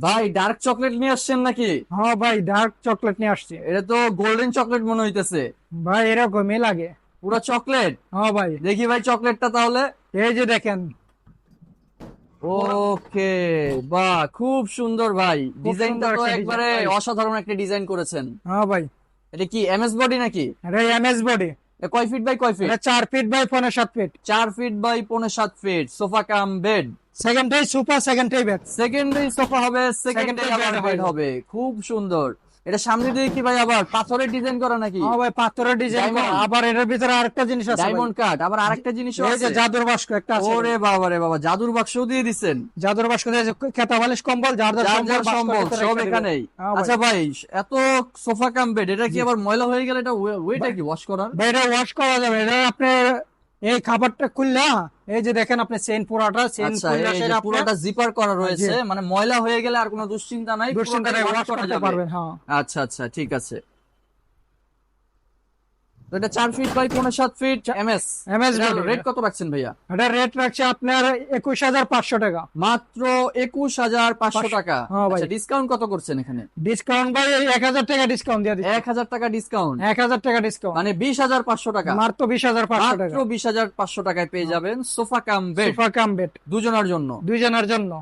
ভাই dark chocolate নিয়ে আসছেন নাকি? হ্যাঁ ভাই, ডার্ক চকলেট নিয়ে আসছি। এটা তো গোল্ডেন চকলেট মনে হইতেছে। ভাই এরকমই লাগে। পুরা চকলেট। হ্যাঁ ভাই, দেখি ভাই চকলেটটা তাহলে। এই যে দেখেন। ওকে, বাহ খুব সুন্দর ভাই, খুব ডিজাইনটা সুন্দর তো একটা ডিজাইন একবারে ভাই। অসাধারণ একটা ডিজাইন করেছেন। হ্যাঁ ভাই, এটা কি এমএস বডি নাকি? এটা এমএস বডি। এটা কয় ফিট বাই কয় ফিট? এটা 4 feet by 5.7 feet. 4 feet by 5.7 feet, sofa cum bed. সেকেন্ডটাই সুপার, সেকেন্ডটাই ব্যাক। সেকেন্ডারি সোফা হবে, সেকেন্ডারি Secondary আবার bed বেড হবে। হবে, খুব সুন্দর। এটা সামনে দিয়ে কি ভাই আবার পাথরের ডিজাইন করা নাকি? হ্যাঁ ভাই, পাথরের ডিজাইন করা। ডায়মন্ড। আবার এটার ভিতরে আরেকটা জিনিস আছে ভাই। ডায়মন্ড কাট, আবার আরেকটা জিনিসও এই যে আছে। জাদুর বাক্স একটা আছে ভাই। ওরে বাবা রে বাবা, জাদুর বাক্সও দিয়ে দিছেন। জাদুর বাক্স দিয়ে যে খেতা বালিশ কম্বল যার যার যার সম্বল যার সম্ভব সব এখানেই। হ্যাঁ ভাই। আচ্ছা ভাই, এত সোফা কাম বেড, এটা কি জি। আবার ময়লা হয়ে গেলে এটা ওয়েটা কি ওয়াশ করার? ভাই এটা ওয়াশ করা যাবে। এটা আপনি এই খাবারটা খুললে, এই যে দেখেন আপনি চেইন পুরাটা চেইন আচ্ছা, খুললে এই যে সেটা আপনি পুরোটা জিপার করা রয়েছে, জি। মানে ময়লা হয়ে গেলে আর কোনো দুশ্চিন্তা নাই, দুশ্চিন্তা পুরোটাই ওয়াশ ওয়াশ করা করতে যাবে। পারবেন। হ্যাঁ, আচ্ছা আচ্ছা, ঠিক আছে। তো এটা 4 feet by 5.7 feet MS. MS body. Rate কত রাখছেন ভাইয়া? এটা রেট রাখছে আপনার 21,500 টাকা। মাত্র 21,500 টাকা। হ্যাঁ ভাই। আচ্ছা, ডিসকাউন্ট কত করছেন এখানে? ডিসকাউন্ট ভাই 1,000 টাকা ডিসকাউন্ট দিয়ে দিচ্ছি। 1,000 টাকা ডিসকাউন্ট, 1,000 টাকা ডিসকাউন্ট, মানে 20,500 টাকা। মাত্র 20,500 মাত্র টাকা। 20,500 টাকায় পেয়ে যাবেন sofa cum bed, sofa cum bed দুজনের জন্য। দুইজনের জন্য।